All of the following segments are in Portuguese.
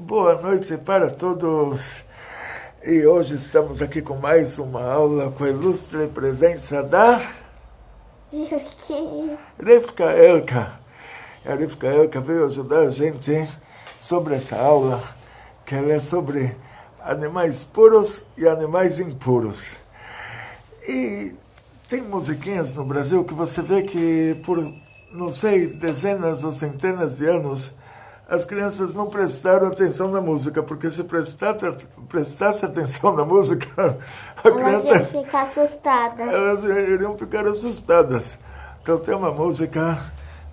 Boa noite para todos. E hoje estamos aqui com mais uma aula com a ilustre presença da Rivka Elka. A Rivka Elka veio ajudar a gente sobre essa aula, que ela é sobre animais puros e animais impuros. E tem musiquinhas no Brasil que você vê que por, não sei, dezenas ou centenas de anos, as crianças não prestaram atenção na música, porque se prestasse atenção na música, elas iam ficar assustadas. Elas iriam ficar assustadas. Então tem uma música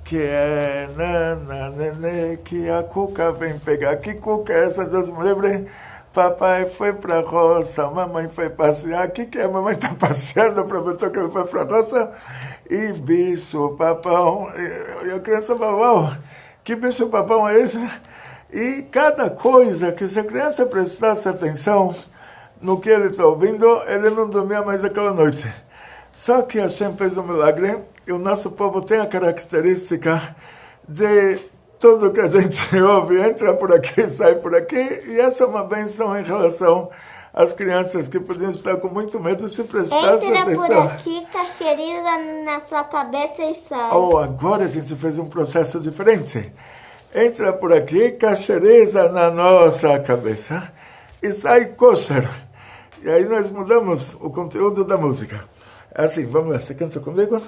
que é que a Cuca vem pegar. Que Cuca é essa? Deus me livre. Papai foi pra roça, mamãe foi passear. O que é? Mamãe tá passeando, aproveitou que ele foi pra roça. E bicho, papão. E a criança fala, uau, que bicho papão é esse? E cada coisa que se a criança prestasse atenção no que ele está ouvindo, ele não dormia mais aquela noite. Só que Hashem fez um milagre e o nosso povo tem a característica de tudo que a gente ouve entra por aqui, sai por aqui, e essa é uma benção em relação às crianças que podiam estar com muito medo se prestassem atenção. Entra por aqui, cacheriza na sua cabeça e sai. Agora a gente fez um processo diferente. Entra por aqui, cacheriza na nossa cabeça e sai kosher. E aí nós mudamos o conteúdo da música. Assim, vamos lá, você canta comigo?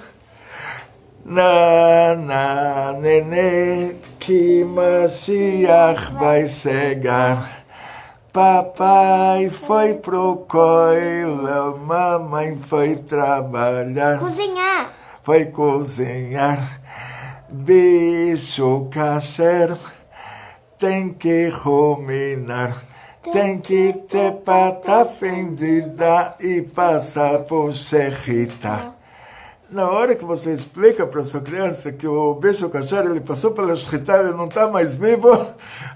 Na nenê, que Mashiach vai chegar. Papai foi pro coelho, mamãe foi trabalhar. Cozinhar. Foi cozinhar. Bicho kasher tem que ruminar. Tem que ter pata fendida e passar por serrita. Na hora que você explica para sua criança que o bicho kasher ele passou pela serrita, ele não está mais vivo,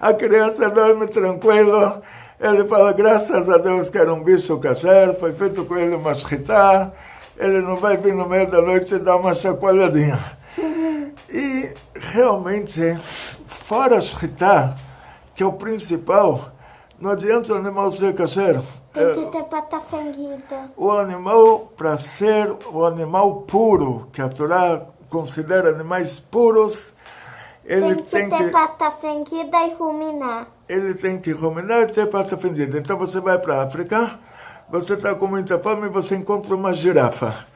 a criança dorme tranquilo. Ele fala, graças a Deus que era um bicho kasher, foi feito com ele uma serrita, ele não vai vir no meio da noite e dar uma chacoalhadinha. E realmente, fora a serrita, que é o principal, não adianta o animal ser kasher. Tem que ter pata fendida. O animal, para ser o animal puro, que a Torá considera animais puros, ele tem que ter pata fendida e ruminar. Ele tem que ruminar e ter pata fendida. Então você vai para a África, você está com muita fome e você encontra uma girafa.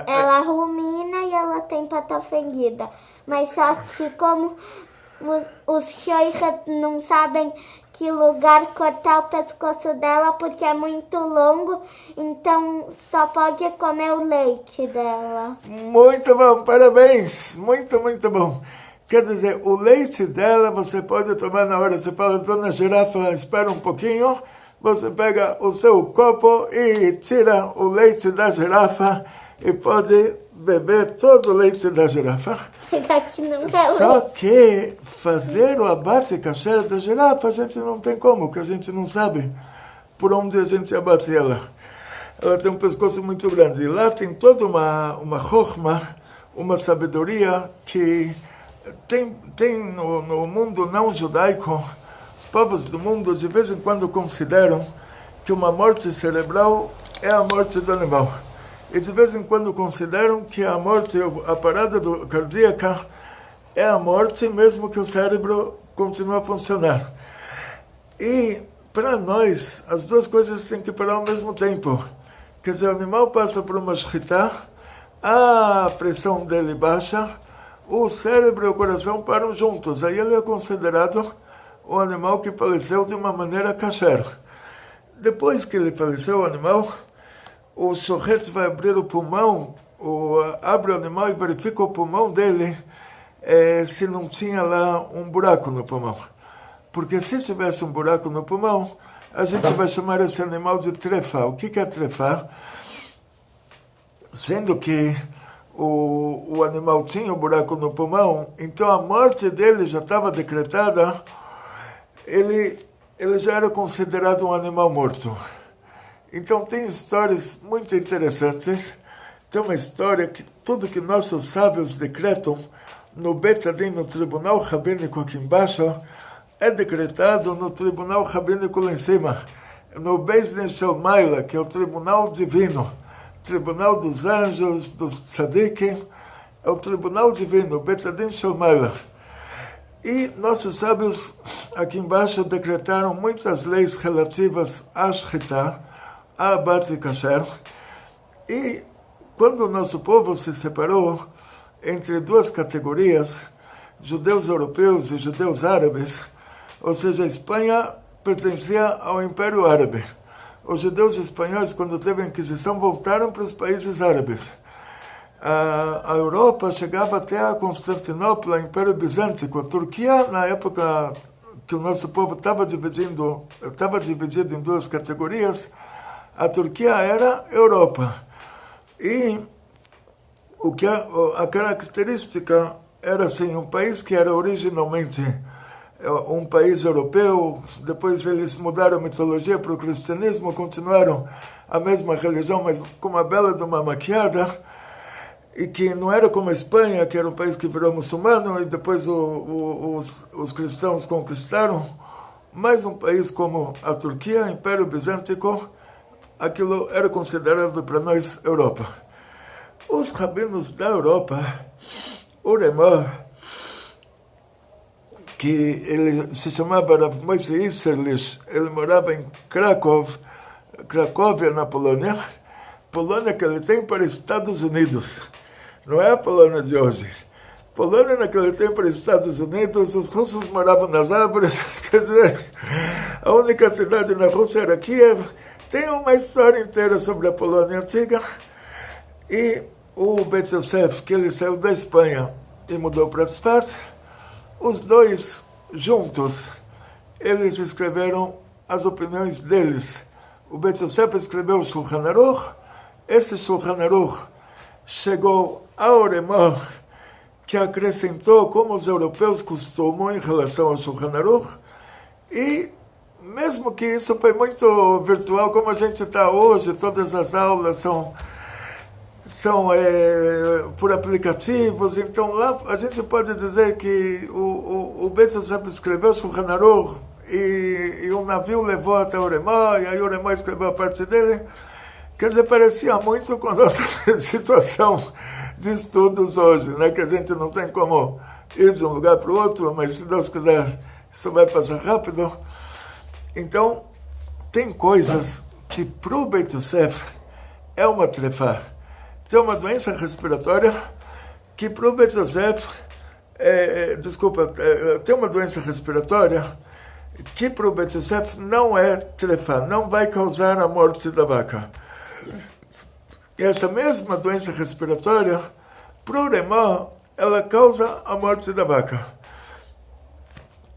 Ela rumina e ela tem pata fendida. Mas só que como os sheikhs não sabem que lugar cortar o pescoço dela porque é muito longo, então só pode comer o leite dela. Muito bom, parabéns, muito, muito bom. Quer dizer, o leite dela você pode tomar na hora, você fala, dona girafa, espera um pouquinho, você pega o seu copo e tira o leite da girafa e pode beber todo o leite da girafa. Só que fazer o abate kasher da girafa a gente não tem como, porque a gente não sabe por onde a gente abate ela. Ela tem um pescoço muito grande. E lá tem toda uma chokhmah, uma sabedoria que tem no mundo não judaico. Os povos do mundo de vez em quando consideram que uma morte cerebral é a morte do animal. E de vez em quando consideram que a morte, a parada cardíaca, é a morte mesmo que o cérebro continue a funcionar. E para nós, as duas coisas têm que parar ao mesmo tempo. Quer dizer, o animal passa por uma shechita, a pressão dele baixa, o cérebro e o coração param juntos. Aí ele é considerado um animal que faleceu de uma maneira kasher. Depois que ele faleceu, o animal, o shochet vai abrir o pulmão, abre o animal e verifica o pulmão dele, se não tinha lá um buraco no pulmão. Porque se tivesse um buraco no pulmão, a gente vai chamar esse animal de trefa. O que é trefa? Sendo que o animal tinha um buraco no pulmão, então a morte dele já estava decretada, ele já era considerado um animal morto. Então tem histórias muito interessantes. Tem uma história que tudo que nossos sábios decretam no Bet Adin, no tribunal rabínico aqui embaixo, é decretado no tribunal rabínico lá em cima, no Beis Din Shel Maila, que é o tribunal divino, tribunal dos anjos, dos tzadikim, é o tribunal divino, Bet Din Shel Maila. E nossos sábios aqui embaixo decretaram muitas leis relativas à Shechita, a Abat Kasher. E quando o nosso povo se separou entre duas categorias, judeus europeus e judeus árabes, ou seja, a Espanha pertencia ao Império Árabe. Os judeus espanhóis, quando teve a Inquisição, voltaram para os países árabes. A Europa chegava até a Constantinopla, Império Bizântico. A Turquia, na época que o nosso povo estava dividido em duas categorias, a Turquia era Europa. E a característica era assim, um país que era originalmente um país europeu, depois eles mudaram a mitologia para o cristianismo, continuaram a mesma religião, mas com uma bela de uma maquiada, e que não era como a Espanha, que era um país que virou muçulmano, e depois os cristãos conquistaram, mas um país como a Turquia, Império Bizântico, aquilo era considerado para nós Europa. Os rabinos da Europa, o Remor, que ele se chamava Rav Moshe Isserlich, ele morava em Cracóvia, na Polônia, Polônia que ele tem para Estados Unidos. Não é a Polônia de hoje. Polônia naquele tempo era Estados Unidos, os russos moravam nas árvores, quer dizer, a única cidade na Rússia era Kiev. Tem uma história inteira sobre a Polônia antiga. E o Bet Yosef, que ele saiu da Espanha e mudou para Tzfat, os dois juntos, eles escreveram as opiniões deles. O Bet Yosef escreveu o Shulchan Aruch, esse Shulchan Aruch chegou ao Remor, que acrescentou como os europeus costumam em relação ao Shulchan Aruch, e mesmo que isso foi muito virtual, como a gente está hoje, todas as aulas são por aplicativos, então lá a gente pode dizer que o Bet Yosef escreveu o Shulchan Aruch e um navio levou até o Remor, e aí o Remor escreveu a parte dele. Quer dizer, parecia muito com a nossa situação de estudos hoje, né? Que a gente não tem como ir de um lugar para o outro, mas se Deus quiser, isso vai passar rápido. Então, tem coisas que para o Bet Yosef é uma trefá. Tem uma doença respiratória que para o Bet Yosef, tem uma doença respiratória que para o Bet Yosef não é trefá, não vai causar a morte da vaca. E essa mesma doença respiratória, para o Remor, ela causa a morte da vaca.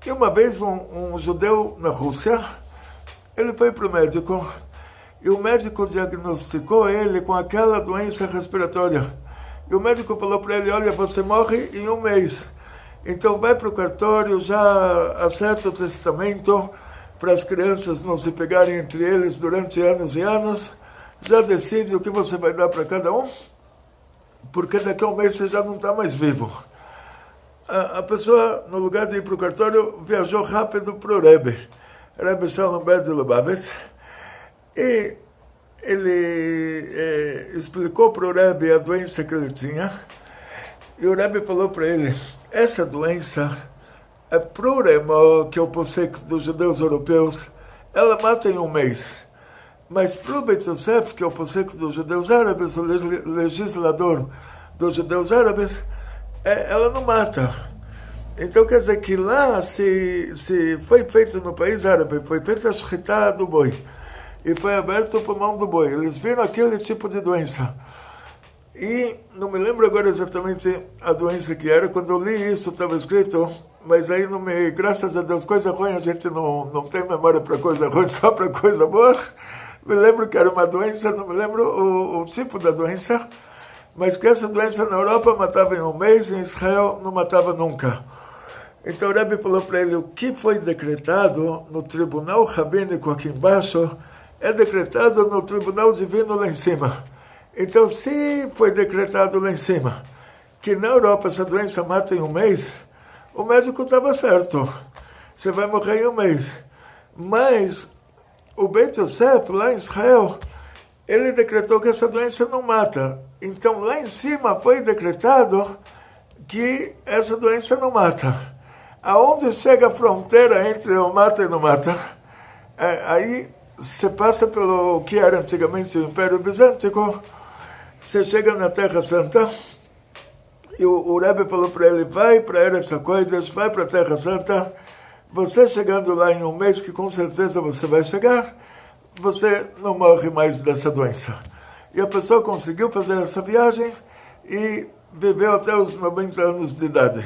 E uma vez um judeu na Rússia, ele foi para o médico, e o médico diagnosticou ele com aquela doença respiratória. E o médico falou para ele, olha, você morre em 1 mês. Então vai para o cartório, já acerta o testamento para as crianças não se pegarem entre eles durante anos e anos. Já decide o que você vai dar para cada um, porque daqui a 1 mês você já não está mais vivo. A pessoa, no lugar de ir para o cartório, viajou rápido para o Rebbe Shalom Ber de Lubavitch, e ele explicou para o Rebbe a doença que ele tinha, e o Rebbe falou para ele, essa doença é para o Remor, que é o posseco dos judeus europeus, ela mata em 1 mês. Mas para o Bet Yosef, que é o posseco dos judeus árabes, o legislador dos judeus árabes, ela não mata. Então quer dizer que lá, se foi feito no país árabe, foi feita a shechita do boi, e foi aberto o pulmão do boi, eles viram aquele tipo de doença. E não me lembro agora exatamente a doença que era, quando eu li isso estava escrito, mas aí graças a Deus, coisa ruim, a gente não tem memória para coisa ruim, só para coisa boa. Me lembro que era uma doença, não me lembro o tipo da doença, mas que essa doença na Europa matava em 1 mês, em Israel não matava nunca. Então o Rebbe falou para ele, o que foi decretado no tribunal rabínico aqui embaixo, é decretado no tribunal divino lá em cima. Então se foi decretado lá em cima, que na Europa essa doença mata em 1 mês, o médico estava certo. você vai morrer em um mês. Mas o Beit Yosef, lá em Israel, ele decretou que essa doença não mata. Então, lá em cima foi decretado que essa doença não mata. Aonde chega a fronteira entre o mata e não mata, aí você passa pelo que era antigamente o Império Bizântico, você chega na Terra Santa, e o Rebbe falou para ele, vai para Eretz HaKodesh, vai para a Terra Santa, você chegando lá em um mês, que com certeza você vai chegar, você não morre mais dessa doença. E a pessoa conseguiu fazer essa viagem e viveu até os 90 anos de idade.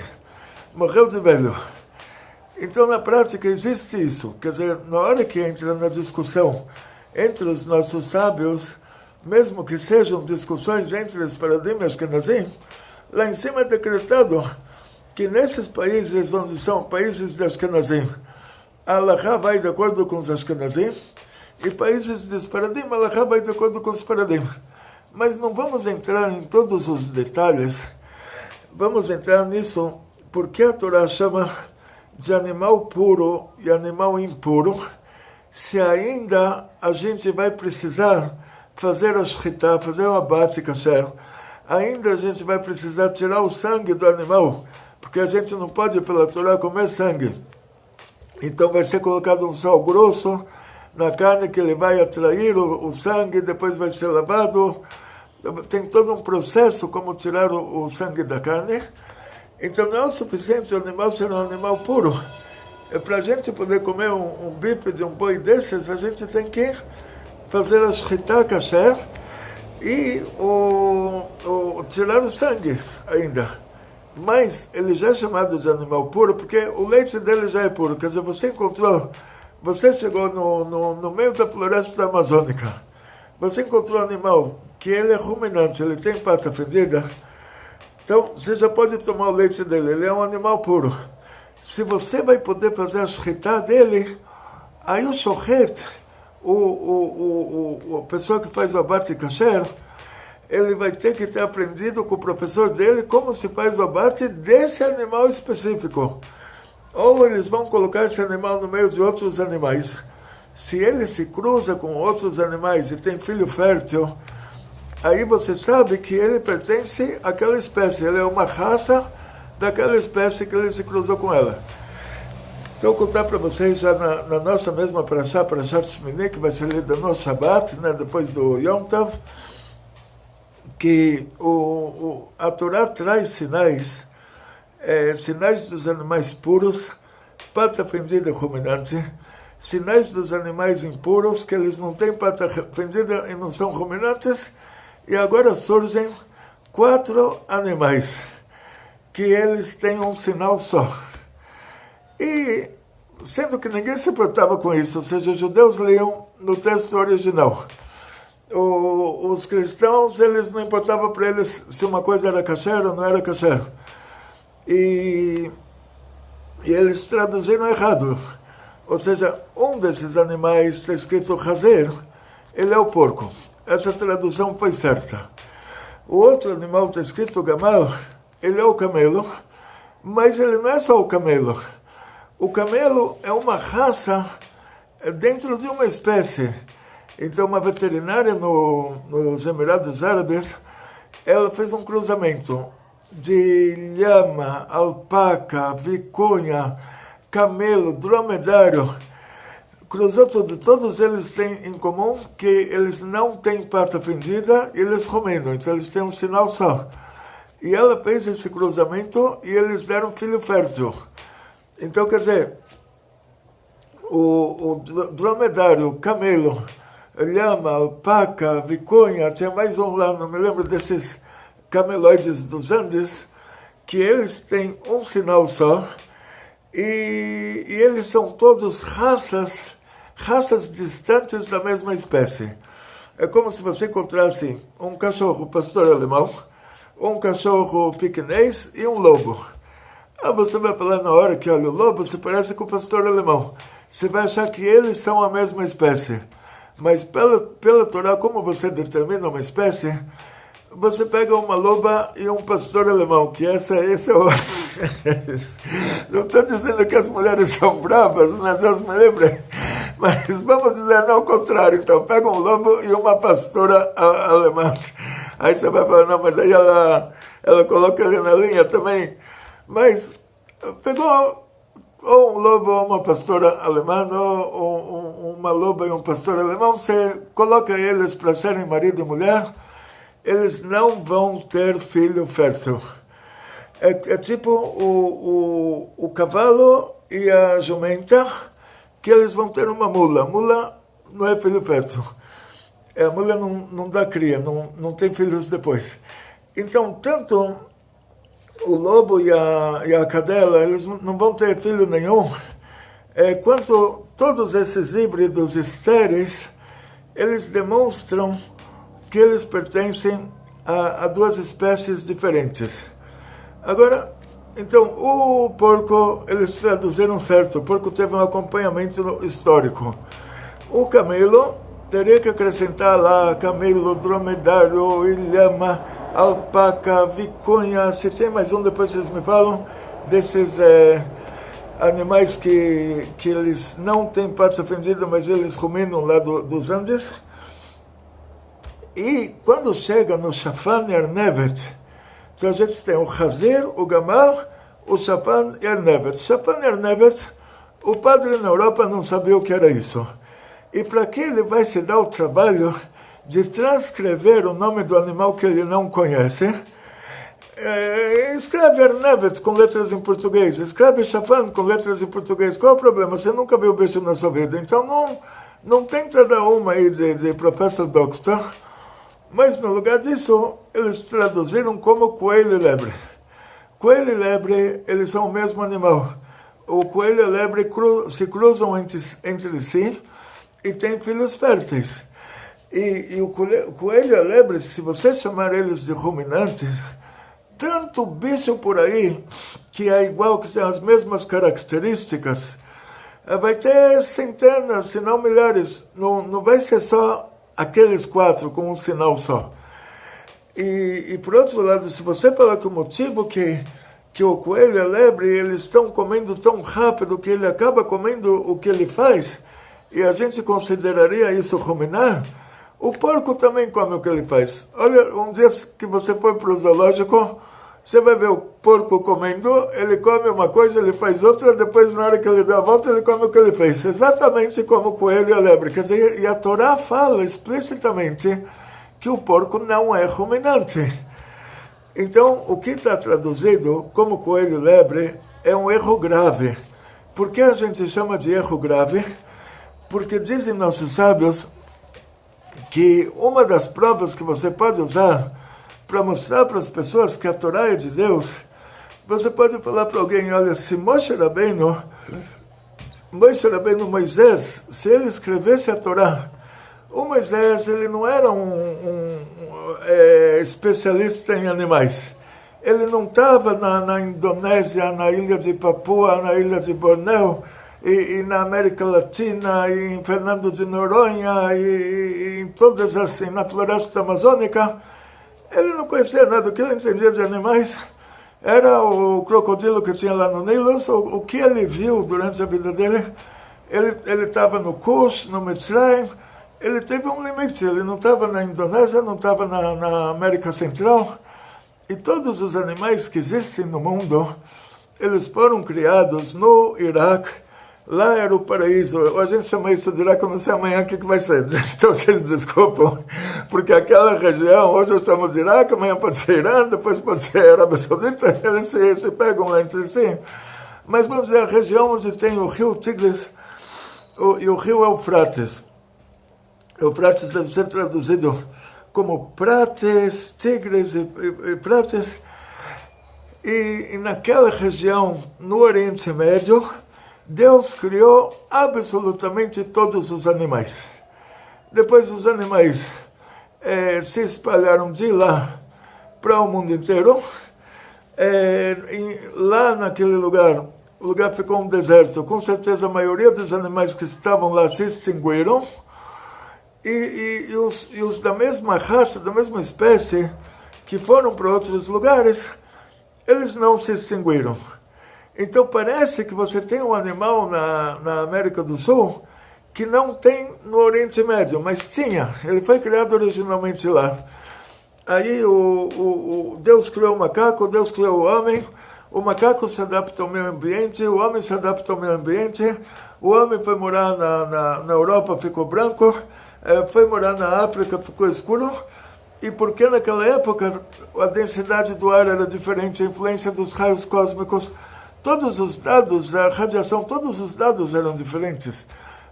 Morreu de velho. Então, na prática, existe isso. Quer dizer, na hora que entra na discussão entre os nossos sábios, mesmo que sejam discussões entre os Faradim e Ashkenazim, lá em cima é decretado que nesses países onde são países de Ashkenazim, a Halachá vai de acordo com os Ashkenazim, e países de Sfaradim, a Halachá vai de acordo com os Sfaradim. Mas não vamos entrar em todos os detalhes, vamos entrar nisso porque a Torá chama de animal puro e animal impuro, se ainda a gente vai precisar fazer a shchita, fazer o abate kasher, ainda a gente vai precisar tirar o sangue do animal, porque a gente não pode, pela Torá, comer sangue. Então vai ser colocado um sal grosso na carne que ele vai atrair o sangue, depois vai ser lavado. Tem todo um processo como tirar o sangue da carne. Então não é o suficiente o animal ser um animal puro. Para a gente poder comer um bife de um boi desses, a gente tem que fazer a shchita kasher e tirar o sangue ainda. Mas ele já é chamado de animal puro porque o leite dele já é puro. Quer dizer, você chegou no meio da floresta amazônica, você encontrou um animal que ele é ruminante, ele tem pata fendida, então você já pode tomar o leite dele, ele é um animal puro. Se você vai poder fazer a shchita dele, aí o shochet, a pessoa que faz o abate kasher, ele vai ter que ter aprendido com o professor dele como se faz o abate desse animal específico. Ou eles vão colocar esse animal no meio de outros animais. Se ele se cruza com outros animais e tem filho fértil, aí você sabe que ele pertence àquela espécie, ele é uma raça daquela espécie que ele se cruzou com ela. Então, vou contar para vocês já na nossa mesma Parashat Shmini, que vai ser lida no Shabbat, né, depois do Yom Tov, que a Torá traz sinais dos animais puros, pata fendida ruminante, sinais dos animais impuros, que eles não têm pata fendida e não são ruminantes, e agora surgem 4 animais, que eles têm um sinal só. E, sendo que ninguém se importava com isso, ou seja, os judeus liam no texto original. Os cristãos, eles não importava para eles se uma coisa era kasher ou não era kasher. E eles traduziram errado. Ou seja, um desses animais está escrito hazer, ele é o porco. Essa tradução foi certa. O outro animal está escrito gamal, ele é o camelo, mas ele não é só o camelo. O camelo é uma raça dentro de uma espécie. Então, uma veterinária nos Emirados Árabes, ela fez um cruzamento de lhama, alpaca, viconha, camelo, dromedário. Cruzou tudo. Todos eles têm em comum que eles não têm pata fendida e eles ruminam. Então, eles têm um sinal só. E ela fez esse cruzamento e eles deram filho fértil. Então, quer dizer, o dromedário, o camelo, lhama, alpaca, viconha, tinha mais um lá, não me lembro desses cameloides dos Andes, que eles têm um sinal só, e eles são todos raças distantes da mesma espécie. É como se você encontrasse um cachorro pastor alemão, um cachorro piquenês e um lobo. Você vai falar na hora que olha o lobo, se parece com o pastor alemão. Você vai achar que eles são a mesma espécie. Mas pela Torá, como você determina uma espécie, você pega uma loba e um pastor alemão, que esse é o Não estou dizendo que as mulheres são bravas, né? Deus me livre. Mas vamos dizer não, o contrário. Então, pega um lobo e uma pastora alemã. Aí você vai falar, não, mas aí ela coloca ele na linha também. Mas pegou ou um lobo ou uma pastora alemã, ou uma loba e um pastor alemão, você coloca eles para serem marido e mulher, eles não vão ter filho fértil. É tipo o cavalo e a jumenta, que eles vão ter uma mula. A mula não é filho fértil. A mula não dá cria, não tem filhos depois. Então, tanto o lobo e a cadela, eles não vão ter filho nenhum, quanto todos esses híbridos estéreis, eles demonstram que eles pertencem a duas espécies diferentes. Agora, então, o porco, eles traduziram certo, o porco teve um acompanhamento histórico. O camelo teria que acrescentar lá camelo, dromedário, ilhama, alpaca, viconha, se tem mais um, depois vocês me falam, desses animais que eles não têm pata fendida, mas eles ruminam lá dos Andes. E quando chega no Shafan e Arnevet, então a gente tem o Hazir, o Gamal, o Shafan e Arnevet. Shafan e Arnevet, o padre na Europa não sabia o que era isso. E para que ele vai se dar o trabalho de transcrever o nome do animal que ele não conhece? Escreve Arnevet com letras em português, escreve Shafan com letras em português. Qual é o problema? Você nunca viu o bicho na sua vida. Então não tenta dar uma aí de Professor Doctor, mas no lugar disso, eles traduziram como coelho e lebre. Coelho e lebre, eles são o mesmo animal. O coelho e a lebre se cruzam entre si e têm filhos férteis. E o coelho e a lebre, se você chamar eles de ruminantes, tanto bicho por aí, que é igual, que tem as mesmas características, vai ter centenas, se não milhares. Não vai ser só aqueles 4 com um sinal só. E por outro lado, se você falar que o motivo que o coelho e a lebre, eles estão comendo tão rápido que ele acaba comendo o que ele faz, e a gente consideraria isso ruminar, o porco também come o que ele faz. Olha, um dia que você for para o zoológico, você vai ver o porco comendo, ele come uma coisa, ele faz outra, depois na hora que ele dá a volta, ele come o que ele fez. Exatamente como o coelho e a lebre. Quer dizer, e a Torá fala explicitamente que o porco não é ruminante. Então, o que está traduzido como coelho e lebre é um erro grave. Por que a gente chama de erro grave? Porque dizem nossos sábios que uma das provas que você pode usar para mostrar para as pessoas que a Torá é de Deus, você pode falar para alguém, olha, se Moisés Rabbeinu, Moisés, se ele escrevesse a Torá, o Moisés, ele não era um especialista em animais. Ele não estava na Indonésia, na ilha de Papua, na ilha de Bornéu, e na América Latina, e em Fernando de Noronha, e em todas assim, na floresta amazônica. Ele não conhecia nada. O que ele entendia de animais era o crocodilo que tinha lá no Nilo. O que ele viu durante a vida dele, ele estava no Cush, no Mitzrayim. Ele teve um limite. Ele não estava na Indonésia, não estava na América Central. E todos os animais que existem no mundo, eles foram criados no Iraque. Lá era o paraíso. A gente chama isso de Iraque, eu não sei amanhã o que vai ser. Então vocês desculpam, porque aquela região, hoje eu chamo de Iraque, amanhã pode ser Irã, depois pode ser Arábia Saudita, eles se pegam lá entre si. Mas vamos dizer, a região onde tem o rio Tigres e o rio Eufrates. Eufrates deve ser traduzido como Prates, Tigres e Prates. E naquela região, no Oriente Médio, Deus criou absolutamente todos os animais. Depois os animais se espalharam de lá para o mundo inteiro. Lá naquele lugar, o lugar ficou um deserto. Com certeza a maioria dos animais que estavam lá se extinguiram. E os da mesma raça, da mesma espécie, que foram para outros lugares, eles não se extinguiram. Então parece que você tem um animal na América do Sul que não tem no Oriente Médio, mas tinha. Ele foi criado originalmente lá. Aí Deus criou o macaco, Deus criou o homem. O macaco se adapta ao meio ambiente, o homem se adapta ao meio ambiente. O homem foi morar na Europa, ficou branco. Foi morar na África, ficou escuro. E porque naquela época a densidade do ar era diferente, a influência dos raios cósmicos, todos os dados, a radiação, todos os dados eram diferentes.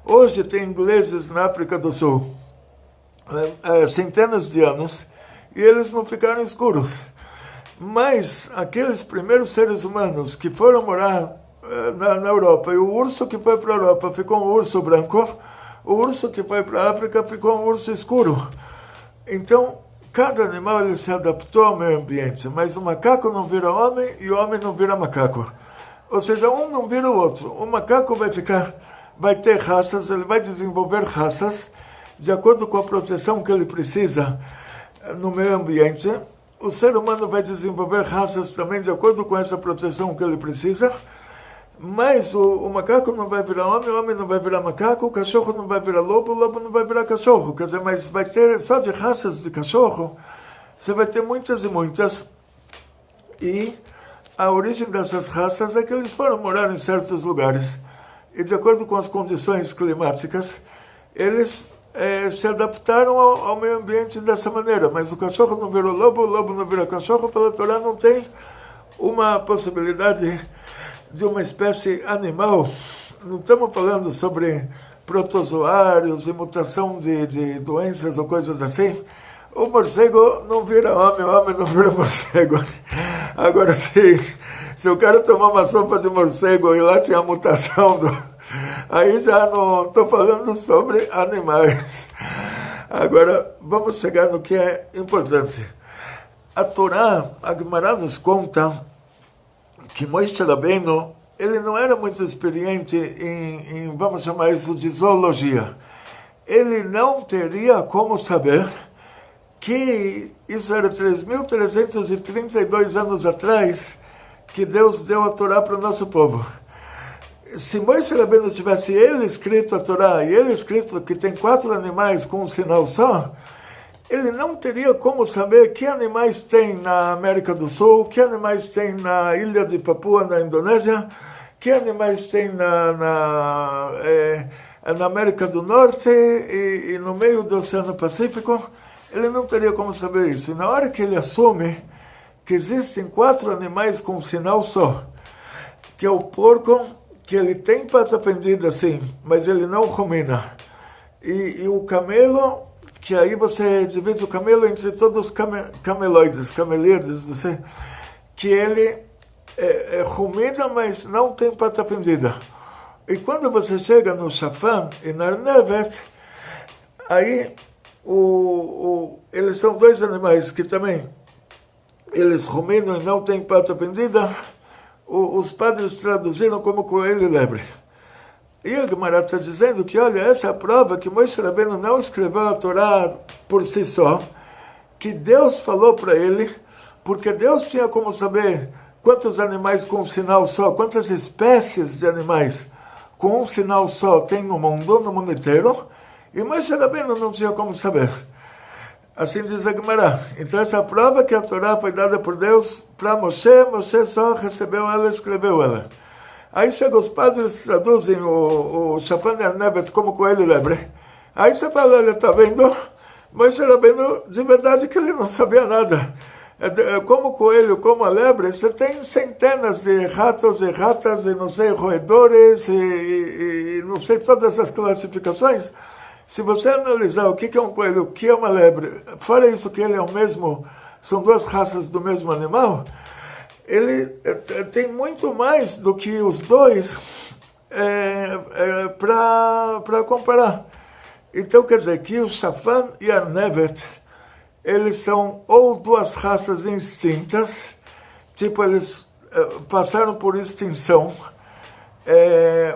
Hoje tem ingleses na África do Sul, centenas de anos, e eles não ficaram escuros. Mas aqueles primeiros seres humanos que foram morar na Europa, e o urso que foi para a Europa ficou um urso branco, o urso que foi para a África ficou um urso escuro. Então, cada animal ele se adaptou ao meio ambiente, mas o macaco não vira homem e o homem não vira macaco. Ou seja, um não vira o outro. O macaco vai ter raças, ele vai desenvolver raças de acordo com a proteção que ele precisa no meio ambiente. O ser humano vai desenvolver raças também de acordo com essa proteção que ele precisa. Mas o macaco não vai virar homem, o homem não vai virar macaco, o cachorro não vai virar lobo, o lobo não vai virar cachorro. Quer dizer, mas vai ter só de raças de cachorro, você vai ter muitas e muitas. E a origem dessas raças é que eles foram morar em certos lugares. E de acordo com as condições climáticas, eles se adaptaram ao meio ambiente dessa maneira. Mas o cachorro não virou lobo, o lobo não virou cachorro, pela Torá não tem uma possibilidade de uma espécie animal. Não estamos falando sobre protozoários e mutação de doenças ou coisas assim. O morcego não vira homem, o homem não vira morcego. Agora, se o cara tomar uma sopa de morcego e lá tinha a mutação aí já não estou falando sobre animais. Agora, vamos chegar no que é importante. A Torá, a Guemará nos conta que Moshe Rabbeinu, ele não era muito experiente em, vamos chamar isso de zoologia. Ele não teria como saber que isso era 3.332 anos atrás que Deus deu a Torá para o nosso povo. Se Moshe Rabbeinu tivesse ele escrito a Torá, e ele escrito que tem 4 animais com um sinal só, ele não teria como saber que animais tem na América do Sul, que animais tem na ilha de Papua, na Indonésia, que animais tem na América do Norte e no meio do Oceano Pacífico. Ele não teria como saber isso. E na hora que ele assume que existem 4 animais com um sinal só, que é o porco, que ele tem pata fendida sim, mas ele não rumina, e o camelo, que aí você divide o camelo entre todos os camelídeos, que ele rumina, mas não tem pata fendida. E quando você chega no Shafan e na Arnevet, aí eles são 2 animais que também eles ruminam e não têm pata fendida. Os padres traduziram como coelho e lebre. E a Guemará está dizendo que, olha, essa é a prova que Moshe Rabbeinu não escreveu a Torá por si só, que Deus falou para ele, porque Deus tinha como saber quantos animais com um sinal só, quantas espécies de animais com um sinal só tem no mundo inteiro, e Moshe Rabbeinu não tinha como saber. Assim diz a Guemará. Então essa é a prova que a Torá foi dada por Deus para Moshe, Moshe só recebeu ela, escreveu ela. Aí chegam os padres, traduzem o Shafan e Arnevet como coelho e lebre. Aí você fala, olha, está vendo? Moshe Rabbeinu, de verdade que ele não sabia nada. Como coelho, como a lebre, você tem centenas de ratos e ratas e não sei, roedores e não sei, todas essas classificações. Se você analisar o que é um coelho, o que é uma lebre, fora isso que ele é o mesmo, são 2 raças do mesmo animal, ele tem muito mais do que os 2 para comparar. Então quer dizer que o Shafan e a Arnevet, eles são ou 2 raças extintas, tipo eles passaram por extinção,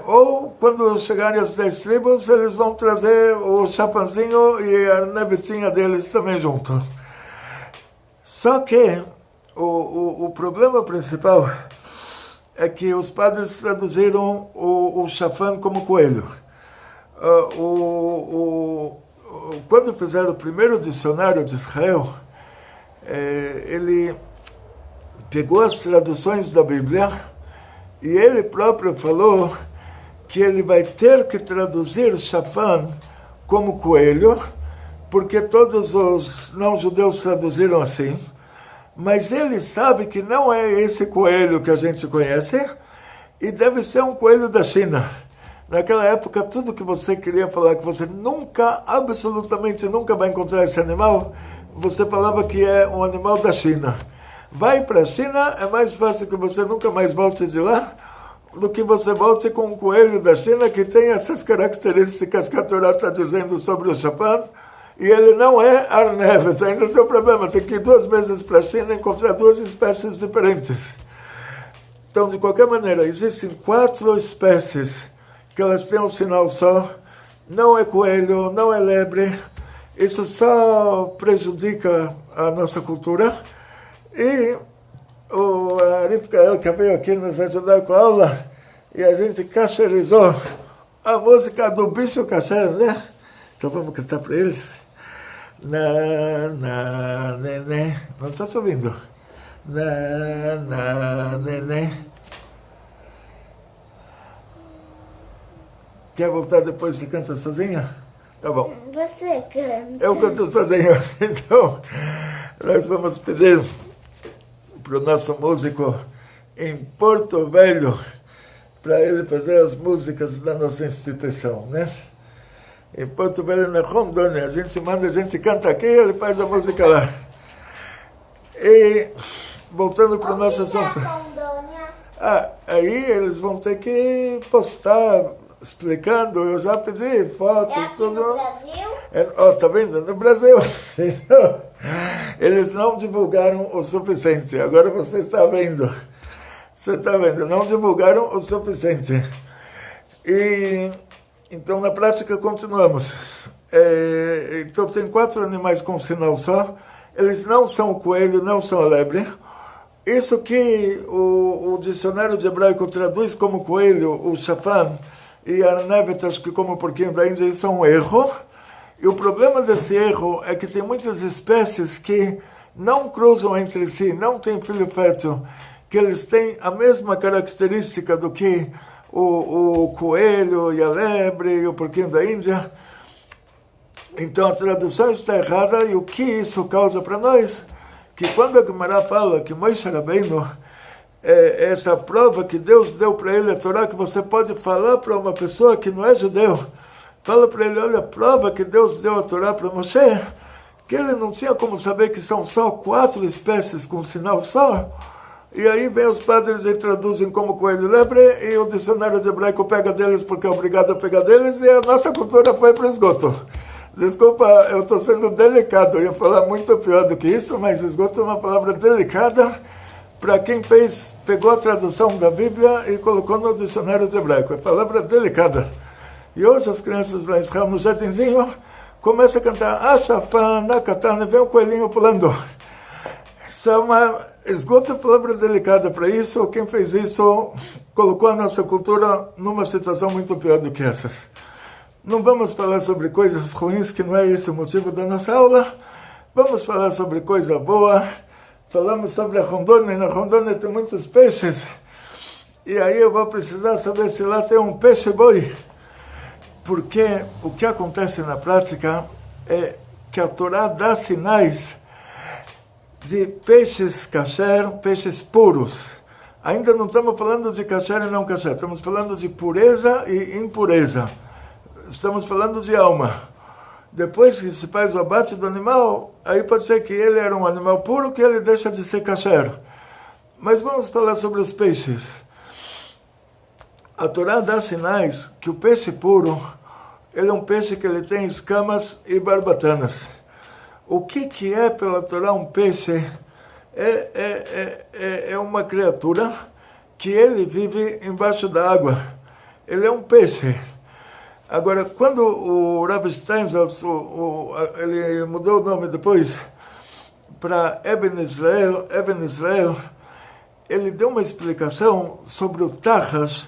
ou quando chegarem as 10 tribos, eles vão trazer o chapanzinho e a nevetinha deles também junto. Só que o problema principal é que os padres traduziram o chafan como coelho. Quando fizeram o primeiro dicionário de Israel, ele pegou as traduções da Bíblia e ele próprio falou que ele vai ter que traduzir chafan como coelho, porque todos os não-judeus traduziram assim, mas ele sabe que não é esse coelho que a gente conhece e deve ser um coelho da China. Naquela época, tudo que você queria falar que você nunca, absolutamente nunca vai encontrar esse animal, você falava que é um animal da China. Vai para a China, é mais fácil que você nunca mais volte de lá do que você volte com um coelho da China que tem essas características que a Torá está dizendo sobre o chafan, e ele não é arnevet. Ainda tem um problema, tem que ir 2 vezes para a China e encontrar 2 espécies diferentes. Então, de qualquer maneira, existem 4 espécies que elas têm um sinal só, não é coelho, não é lebre, isso só prejudica a nossa cultura. E o Arif Kael, que veio aqui nos ajudar com a aula, e a gente cacherizou a música do bicho caché, né? Então vamos cantar para eles. Na, na, nenê. Não está ouvindo? Na, nenê. Quer voltar depois e canta sozinha? Tá bom. Você canta. Eu canto sozinho. Então, nós vamos pedir para o nosso músico em Porto Velho, para ele fazer as músicas da nossa instituição, né? Em Porto Velho, na Rondônia, a gente manda, a gente canta aqui, ele faz a música lá. E, voltando para o nosso assunto. Aí eles vão ter que postar, explicando, eu já pedi fotos, tudo. No Brasil? Tá vendo? No Brasil. Eles não divulgaram o suficiente. Agora você está vendo. Você está vendo? Não divulgaram o suficiente. E então, na prática, continuamos. Então, tem 4 animais com sinal só. Eles não são o coelho, não são a lebre. Isso que o dicionário de hebraico traduz como coelho, o chafan, e a arnevet, acho que como porquinho da Índia, isso é um erro. E o problema desse erro é que tem muitas espécies que não cruzam entre si, não têm filho fértil, que eles têm a mesma característica do que o coelho e a lebre e o porquinho da Índia. Então a tradução está errada, e o que isso causa para nós? Que quando a Gemara fala que Moshe Rabbeinu é essa prova que Deus deu para ele, a Torá, que você pode falar para uma pessoa que não é judeu, fala para ele, olha, a prova que Deus deu a Torá para Moshe, que ele não tinha como saber que são só 4 espécies com sinal só. E aí vem os padres e traduzem como coelho e lebre, e o dicionário de hebraico pega deles porque é obrigado a pegar deles, e a nossa cultura foi para o esgoto. Desculpa, eu estou sendo delicado, eu ia falar muito pior do que isso, mas esgoto é uma palavra delicada para quem pegou a tradução da Bíblia e colocou no dicionário de hebraico. É palavra delicada. E hoje as crianças lá em Israel, no jardinzinho, começam a cantar Ashafan, Nakatan, e vem um coelhinho pulando. Isso é uma esgota palavra delicada para isso. Quem fez isso colocou a nossa cultura numa situação muito pior do que essas. Não vamos falar sobre coisas ruins, que não é esse o motivo da nossa aula. Vamos falar sobre coisa boa. Falamos sobre a Rondônia, e na Rondônia tem muitos peixes. E aí eu vou precisar saber se lá tem um peixe-boi. Porque o que acontece na prática é que a Torá dá sinais de peixes kasher, peixes puros. Ainda não estamos falando de kasher e não kasher, estamos falando de pureza e impureza. Estamos falando de alma. Depois que se faz o abate do animal, aí pode ser que ele era um animal puro, que ele deixa de ser kasher. Mas vamos falar sobre os peixes. A Torá dá sinais que o peixe puro, ele é um peixe que ele tem escamas e barbatanas. O que é pela Torá um peixe? É uma criatura que ele vive embaixo da água. Ele é um peixe. Agora, quando o Rav Steinsaltz, ele mudou o nome depois, para Eben Israel, ele deu uma explicação sobre o tarras,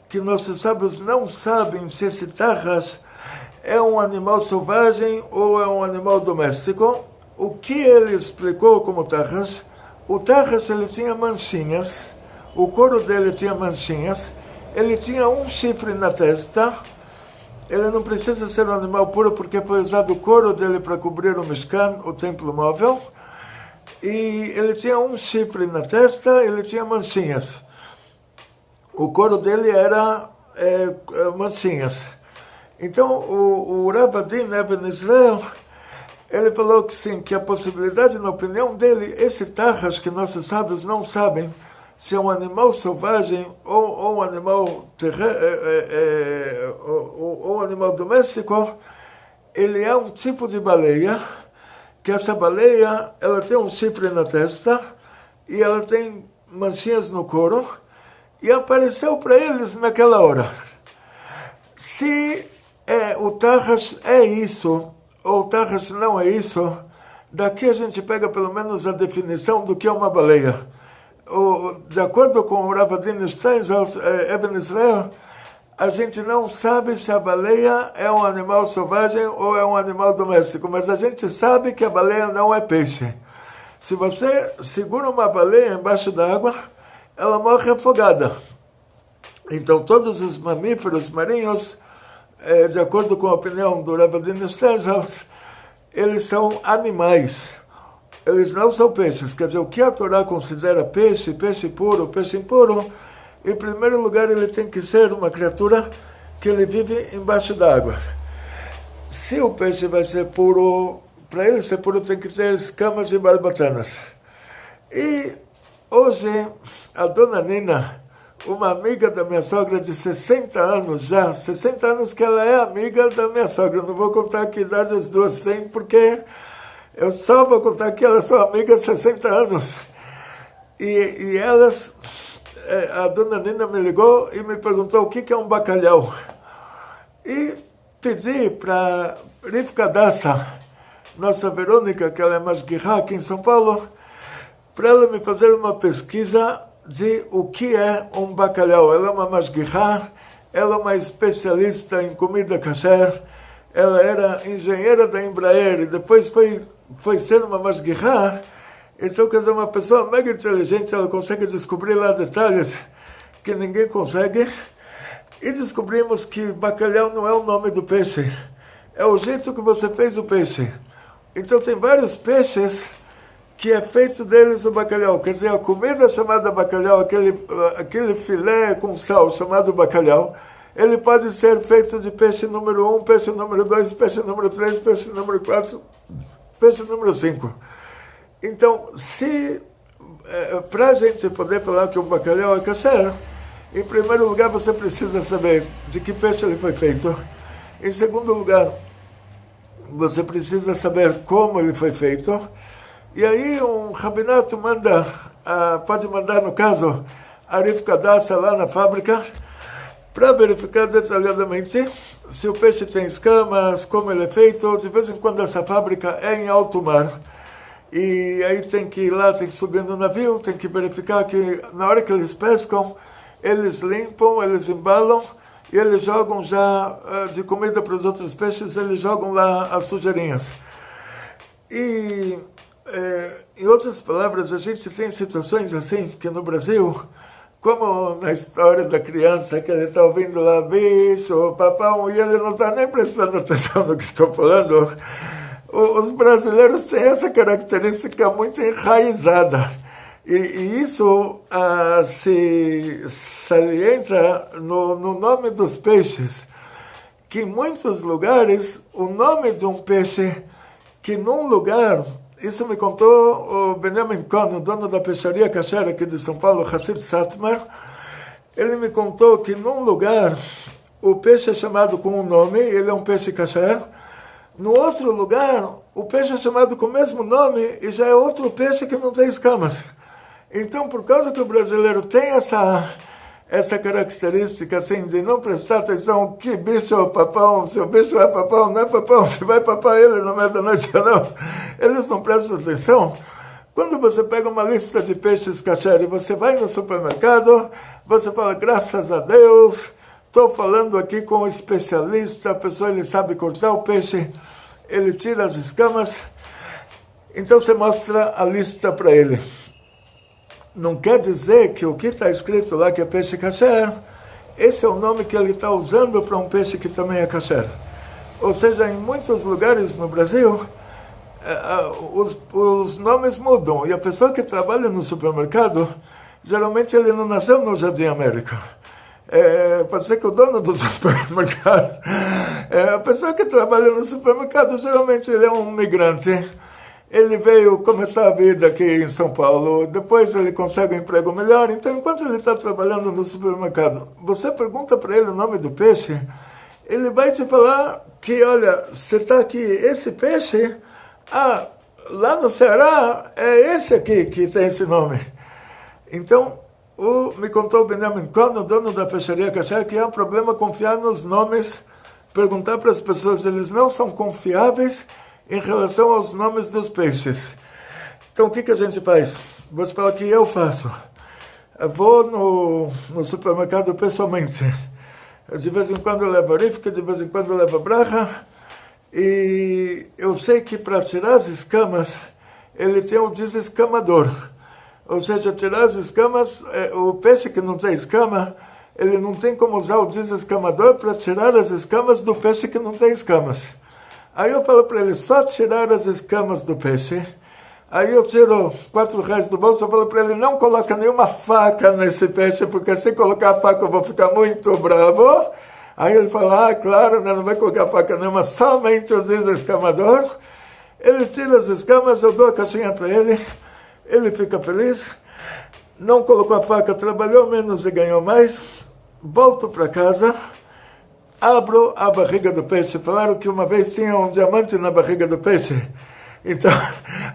que nossos sábios não sabem se esse tarras é um animal selvagem ou é um animal doméstico. O que ele explicou como tarras? O tarras, ele tinha manchinhas, o couro dele tinha manchinhas, ele tinha um chifre na testa. Ele não precisa ser um animal puro porque foi usado o couro dele para cobrir o Mishkan, o templo móvel. E ele tinha um chifre na testa, ele tinha manchinhas. O couro dele era manchinhas. Então, o Rav Adin Eben Israel, ele falou que sim, que a possibilidade, na opinião dele, esse tarras que nossos sábios não sabem se é um animal selvagem ou um animal ou um animal doméstico, ele é um tipo de baleia, que essa baleia, ela tem um chifre na testa e ela tem manchinhas no couro, e apareceu para eles naquela hora. Se o tarras é isso, ou o tarras não é isso, daqui a gente pega pelo menos a definição do que é uma baleia. De acordo com o Rav Adin Eben Israel, a gente não sabe se a baleia é um animal selvagem ou é um animal doméstico, mas a gente sabe que a baleia não é peixe. Se você segura uma baleia embaixo d'água, ela morre afogada. Então todos os mamíferos marinhos, de acordo com a opinião do Rav Adin Steinsaltz, eles são animais. Eles não são peixes. Quer dizer, o que a Torá considera peixe, peixe puro, peixe impuro, em primeiro lugar ele tem que ser uma criatura que ele vive embaixo d'água. Se o peixe vai ser puro, para ele ser puro tem que ter escamas e barbatanas. E hoje a dona Nina, uma amiga da minha sogra de 60 anos já, 60 anos que ela é amiga da minha sogra, não vou contar que idade as duas têm, porque eu só vou contar que elas são amigas há 60 anos. E elas, a dona Nina me ligou e me perguntou o que é um bacalhau. E pedi para Rivka Dassa, nossa Verônica, que ela é masguirá aqui em São Paulo, para ela me fazer uma pesquisa de o que é um bacalhau. Ela é uma masguirá, ela é uma especialista em comida kasher, ela era engenheira da Embraer e depois foi ser uma masguirá. Então, quer dizer, uma pessoa mega inteligente, ela consegue descobrir lá detalhes que ninguém consegue. E descobrimos que bacalhau não é o nome do peixe, é o jeito que você fez o peixe. Então, tem vários peixes que é feito deles o bacalhau. Quer dizer, a comida chamada bacalhau, aquele filé com sal chamado bacalhau, ele pode ser feito de peixe número 1, peixe número 2, peixe número 3, peixe número 4, peixe número 5. Então, para a gente poder falar que o bacalhau é kasher, em primeiro lugar você precisa saber de que peixe ele foi feito. Em segundo lugar, você precisa saber como ele foi feito. E aí um rabinato pode mandar, no caso, a Rivka Dassa lá na fábrica, para verificar detalhadamente se o peixe tem escamas, como ele é feito. De vez em quando essa fábrica é em alto mar. E aí tem que ir lá, tem que subir no navio, tem que verificar que na hora que eles pescam, eles limpam, eles embalam e eles jogam já de comida para os outros peixes, eles jogam lá as sujeirinhas. E, em outras palavras, a gente tem situações assim, que no Brasil, como na história da criança, que ele está ouvindo lá, bicho, papão, e ele não está nem prestando atenção no que estou falando. Os brasileiros têm essa característica muito enraizada. E isso se salienta no nome dos peixes, que em muitos lugares, o nome de um peixe, que num lugar, isso me contou o Benjamin Cohn, o dono da peixaria kasher aqui de São Paulo, Hassid Satmar, ele me contou que num lugar, o peixe é chamado com um nome, ele é um peixe kasher. No outro lugar, o peixe é chamado com o mesmo nome e já é outro peixe que não tem escamas. Então, por causa que o brasileiro tem essa característica assim de não prestar atenção que bicho é o papão, se o bicho é papão, não é papão, se vai papar ele no meio da noite ou não. Eles não prestam atenção. Quando você pega uma lista de peixes kasher e você vai no supermercado, você fala, graças a Deus, estou falando aqui com um especialista, a pessoa ele sabe cortar o peixe, ele tira as escamas, então você mostra a lista para ele. Não quer dizer que o que está escrito lá que é peixe kasher, esse é o nome que ele está usando para um peixe que também é kasher. Ou seja, em muitos lugares no Brasil, os nomes mudam. E a pessoa que trabalha no supermercado, geralmente ele não nasceu no Jardim América. Pode ser que o dono do supermercado, a pessoa que trabalha no supermercado, geralmente ele é um migrante. Ele veio começar a vida aqui em São Paulo, depois ele consegue um emprego melhor. Então, enquanto ele está trabalhando no supermercado, você pergunta para ele o nome do peixe, ele vai te falar que, olha, você está aqui, esse peixe, lá no Ceará, é esse aqui que tem esse nome. Então, me contou o Benjamin Cohn, o dono da peixaria kasher, que é um problema confiar nos nomes, perguntar para as pessoas, eles não são confiáveis em relação aos nomes dos peixes. Então, o que a gente faz? Você fala que eu faço. Eu vou no supermercado pessoalmente. De vez em quando eu levo arífica, de vez em quando eu levo bracha. E eu sei que para tirar as escamas, ele tem um desescamador. Ou seja, tirar as escamas, o peixe que não tem escama, ele não tem como usar o desescamador para tirar as escamas do peixe que não tem escamas. Aí eu falo para ele, só tirar as escamas do peixe. Aí eu tiro R$4 do bolso, eu falo para ele, não coloca nenhuma faca nesse peixe, porque se colocar a faca eu vou ficar muito bravo. Aí ele fala, claro, não vai colocar faca nenhuma, somente o desescamador. Ele tira as escamas, eu dou a caixinha para ele fica feliz. Não colocou a faca, trabalhou menos e ganhou mais. Volto para casa. Abro a barriga do peixe. Falaram que uma vez tinha um diamante na barriga do peixe. Então,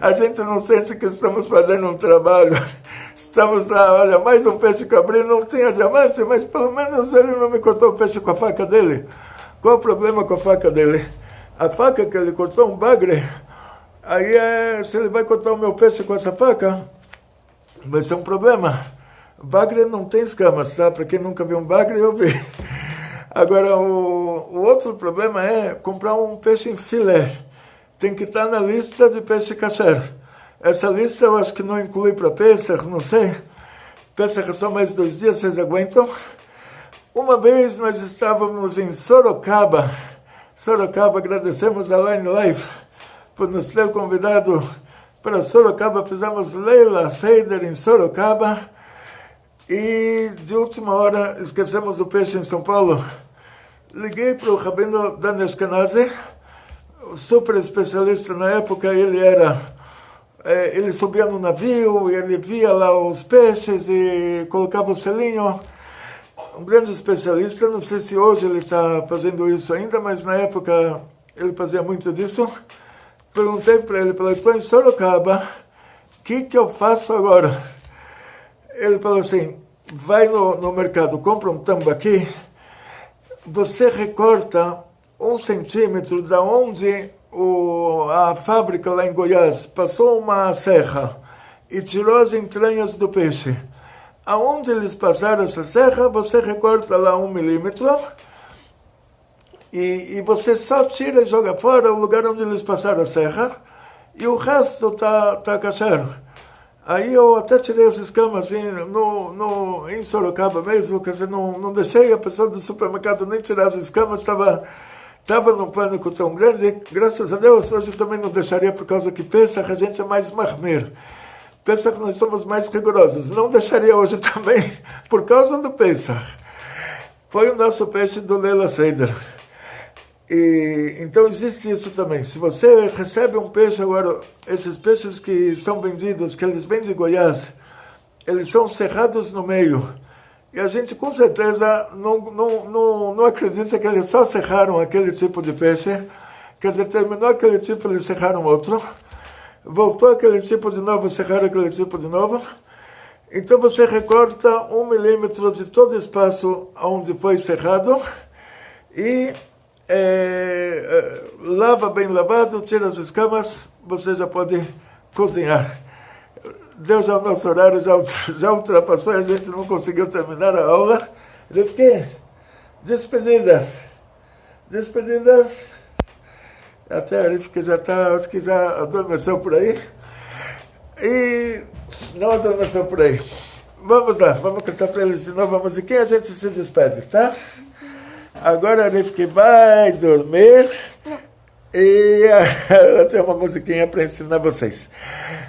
a gente não sente que estamos fazendo um trabalho. Estamos lá, olha, mais um peixe que eu abri, não tinha diamante, mas pelo menos ele não me cortou o peixe com a faca dele. Qual o problema com a faca dele? A faca que ele cortou, um bagre, aí se ele vai cortar o meu peixe com essa faca, vai ser um problema. Bagre não tem escamas, tá? Para quem nunca viu um bagre, eu vi. Agora, o outro problema é comprar um peixe em filé. Tem que estar na lista de peixe kasher. Essa lista eu acho que não inclui para Pesach, não sei. Pesach é só mais 2 dias, vocês aguentam? Uma vez nós estávamos em Sorocaba. Sorocaba, agradecemos a Line Life por nos ter convidado para Sorocaba. Fizemos Leila Seder em Sorocaba. E de última hora esquecemos o peixe em São Paulo. Liguei para o Rabino Dan Ashkenazi, super especialista na época. Ele subia no navio e ele via lá os peixes e colocava o selinho. Um grande especialista, não sei se hoje ele está fazendo isso ainda, mas na época ele fazia muito disso. Perguntei para ele, estou em Sorocaba, o que eu faço agora? Ele falou assim, vai no mercado, compra um tambaqui, você recorta 1 centímetro da onde a fábrica lá em Goiás passou uma serra e tirou as entranhas do peixe. Aonde eles passaram essa serra, você recorta lá 1 milímetro e você só tira e joga fora o lugar onde eles passaram a serra e o resto tá kasher. Aí eu até tirei as escamas em Sorocaba mesmo, quer dizer, não deixei a pessoa do supermercado nem tirar as escamas, estava num pânico tão grande, graças a Deus, hoje eu também não deixaria por causa que Pesach a gente é mais mahmir. Pesach nós somos mais rigorosos, não deixaria hoje também por causa do Pesach. Foi o nosso peixe do Leila Seder. E então existe isso também. Se você recebe um peixe agora, esses peixes que são vendidos, que eles vêm de Goiás, eles são cerrados no meio. E a gente com certeza não acredita que eles só cerraram aquele tipo de peixe. Quer dizer, terminou aquele tipo, eles cerraram outro. Voltou aquele tipo de novo, cerraram aquele tipo de novo. Então você recorta 1 milímetro de todo o espaço onde foi cerrado e lava bem lavado, tira as escamas, você já pode cozinhar. Deu já o nosso horário, já ultrapassou, a gente não conseguiu terminar a aula. Rivki, despedidas. Até a Rivki já está, acho que já adormeceu por aí. E não adormeceu por aí. Vamos lá, vamos cantar para eles de novo a musiquinha, a gente se despede, tá? Agora a Rivki vai dormir. E ela tem uma musiquinha para ensinar vocês.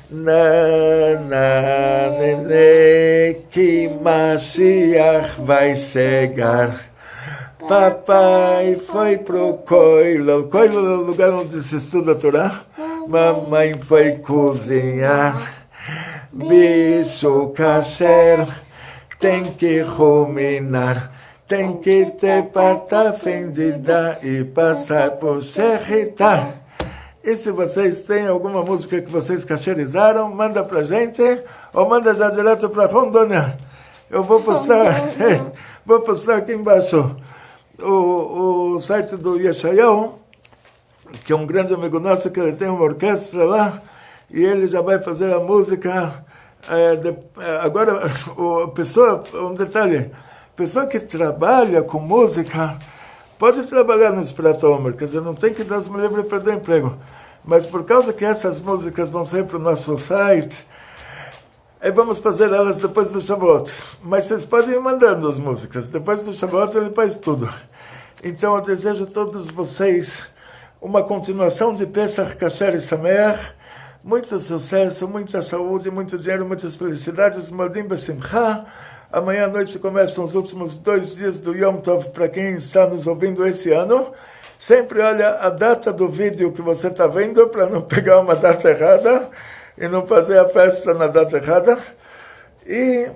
Nene, que Mashiach vai chegar. Papai foi pro Koilel. Koilel é o lugar onde se estuda a Torá. Mamãe foi cozinhar. Bicho kasher tem que ruminar. Tem que ter pata fendida e passar por serritar. E se vocês têm alguma música que vocês cacherizaram, manda pra gente ou manda já direto para Rondônia. Eu vou postar aqui embaixo o site do Yeshayahu, que é um grande amigo nosso, que ele tem uma orquestra lá, e ele já vai fazer a música. Agora, um detalhe. Pessoa que trabalha com música pode trabalhar no Spratomer, quer dizer, não tem que dar me livre perder emprego. Mas por causa que essas músicas vão sair para o nosso site, vamos fazer elas depois do Shavuot. Mas vocês podem ir mandando as músicas. Depois do Shavuot ele faz tudo. Então eu desejo a todos vocês uma continuação de Pesach Kasher e Sameach, muito sucesso, muita saúde, muito dinheiro, muitas felicidades. Modim Besimcha. Amanhã à noite começam os últimos 2 dias do Yom Tov para quem está nos ouvindo esse ano. Sempre olha a data do vídeo que você está vendo para não pegar uma data errada e não fazer a festa na data errada. E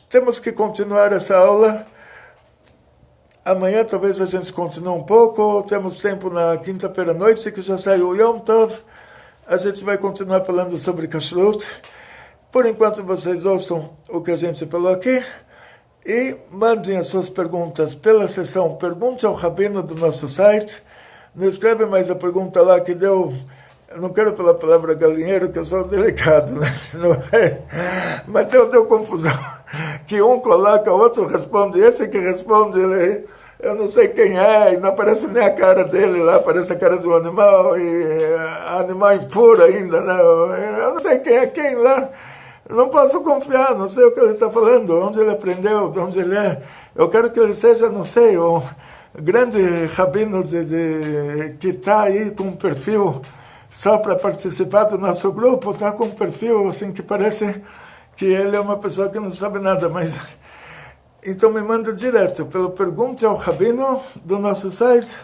temos que continuar essa aula. Amanhã talvez a gente continue um pouco. Temos tempo na quinta-feira à noite, que já saiu o Yom Tov. A gente vai continuar falando sobre Kashrut. Por enquanto, vocês ouçam o que a gente falou aqui e mandem as suas perguntas pela seção Pergunte ao Rabino do nosso site. Não escreve mais a pergunta lá que deu... Eu não quero falar a palavra galinheiro, que eu sou delicado, né? Não é? Mas deu confusão. Que um coloca, o outro responde. Esse que responde, eu não sei quem é, e não aparece nem a cara dele lá, aparece a cara do animal, e animal impuro ainda, né? Eu não sei quem é quem lá. Não posso confiar, não sei o que ele está falando, onde ele aprendeu, de onde ele é. Eu quero que ele seja, não sei, um grande rabino que está aí com um perfil só para participar do nosso grupo, está com um perfil assim que parece que ele é uma pessoa que não sabe nada, mas... Então me manda direto, pelo Pergunte ao Rabino do nosso site,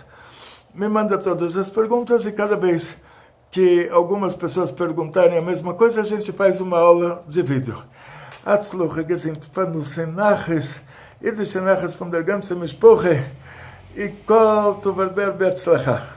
me manda todas as perguntas e cada vez que algumas pessoas perguntarem a mesma coisa, a gente faz uma aula de vídeo. Atzluch, gesinnt panus enaches, e de enaches von der ganzen Mischpoche, e kol tu verber beatzlacha.